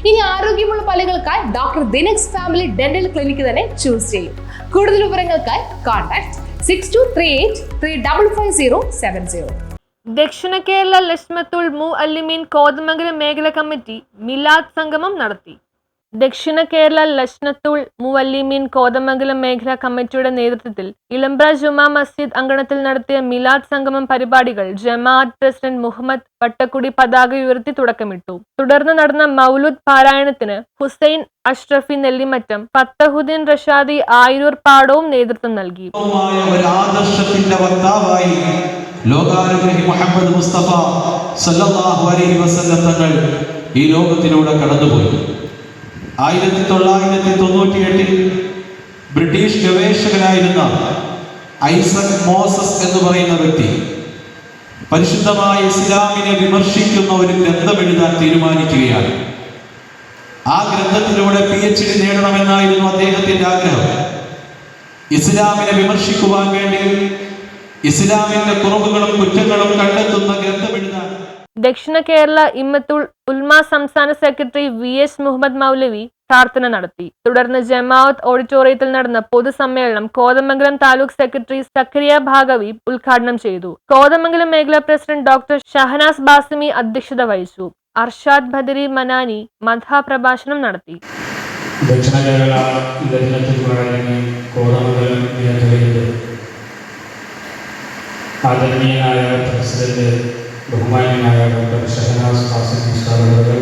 ഇനി ആരോഗ്യമുള്ള പല്ലുകൾക്കായി doctor ദിനക്സ് family dental clinic തന്നെ ചൂസ് ചെയ്യും. കൂടുതൽ വിവരങ്ങൾക്കായി കോൺടാക്ട് 6238355070. ദക്ഷിണ കേരള ലജ്മത്തുൽ മുഅല്ലിമീൻ കോതമംഗലം മേഖലാ കമ്മിറ്റി മിലാദ് സംഗമം നടത്തി. ദക്ഷിണ കേരള ലജ്നത്തുൽ മുഅല്ലിമീൻ കോതമംഗലം മേഖലാ കമ്മിറ്റിയുടെ നേതൃത്വത്തിൽ ഇളമ്പ്ര ജുമാ മസ്ജിദ് അങ്കണത്തിൽ നടത്തിയ മിലാദ് സംഗമം പരിപാടികൾ ജമാഅത്ത് പ്രസിഡന്റ് മുഹമ്മദ് വട്ടക്കുടി പതാക ഉയർത്തി തുടക്കമിട്ടു. തുടർന്ന് നടന്ന മൗലൂദ് പാരായണത്തിന് ഹുസൈൻ അഷ്റഫി നെല്ലിമറ്റം, ഫത്തഹുദ്ദീൻ റഷാദി ആയിരൂർ പാടവും നേതൃത്വം നൽകി. ലോകാനുഗ്രഹി മുഹമ്മദ് മുസ്തഫ സല്ലല്ലാഹു അലൈഹി വസല്ലം തങ്ങൾ ഈ ലോകത്തിലൂടെ കടന്നുപോയി. 1998 ബ്രിട്ടീഷ് ഗവേഷകനായിരുന്ന ഐസക് മോസസ് എന്ന് പറയുന്ന വ്യക്തി പരിശുദ്ധമായ ഇസ്ലാമിനെ വിമർശിക്കുന്ന ഒരു ഗ്രന്ഥം എഴുതാൻ തീരുമാനിക്കുകയാണ്. ആ ഗ്രന്ഥത്തിലൂടെ PhD നേടണമെന്നായിരുന്നു അദ്ദേഹത്തിന്റെ ആഗ്രഹം. ഇസ്ലാമിനെ വിമർശിക്കുവാൻ വേണ്ടി ഇസ്ലാമിന്റെ കുറവുകളും കുറ്റങ്ങളും കണ്ടെത്തുന്ന ഗ്രന്ഥം എഴുതാൻ ദക്ഷിണ കേരള ഇമ്മത്തുൽ ഉൽമ സംസ്ഥാന സെക്രട്ടറി VS മുഹമ്മദ് മൗലവി പ്രാർത്ഥന നടത്തി. തുടർന്ന് ജമാഅത്ത് ഓഡിറ്റോറിയത്തിൽ നടന്ന പൊതുസമ്മേളനം കോതമംഗലം താലൂക്ക് സെക്രട്ടറി സക്കരിയ ഭാഗവി ഉദ്ഘാടനം ചെയ്തു. കോതമംഗലം മേഖലാ പ്രസിഡന്റ് ഡോക്ടർ ഷഹനാസ് ബാസിമി അധ്യക്ഷത വഹിച്ചു. അർഷാദ് ബദരി മനാനി മദ്ഹ പ്രഭാഷണം നടത്തി. ദക്ഷിണ കേരള ആദരണീയനായ പ്രസിഡന്റ് ബഹുമാന്യനായ ഡോക്ടർ ഷഹനാസ് ബാസിമി സാറുകൾ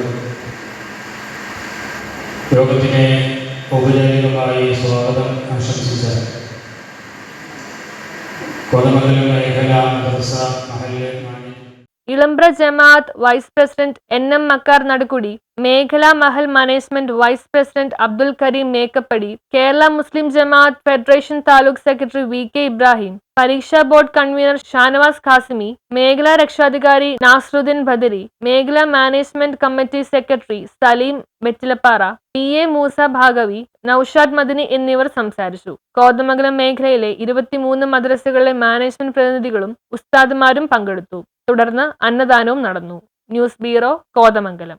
യോഗത്തിനെ ഔപചാരികമായി സ്വാഗതം ആശംസിച്ച കോതമംഗലം മേഖല മദ്രസ മഹല്ല് ഇളമ്പ്ര ജമാഅത്ത് vice president NM Makkar Nadukkudi, മേഖലാ മഹൽ management vice president Abdul Kareem Mekkappady, Kerala മുസ്ലിം ജമാഅത്ത് federation taluk secretary VK Ibrahim, പരീക്ഷാ ബോർഡ് കൺവീനർ ഷാനവാസ് ഖാസിമി, മേഖലാ രക്ഷാധികാരി നാസറുദ്ദീൻ ബദരി, മേഖലാ management committee secretary Saleem Vettilappara, PA Moosa Baqavi, Noushad Madani എന്നിവർ സംസാരിച്ചു. കോതമംഗലം മേഖലയിലെ 23 മദ്രസകളിലെ മാനേജ്മെന്റ് പ്രതിനിധികളും ഉസ്താദുമാരും പങ്കെടുത്തു. തുടർന്ന് അന്നദാനവും നടന്നു. News bureau, Kothamangalam.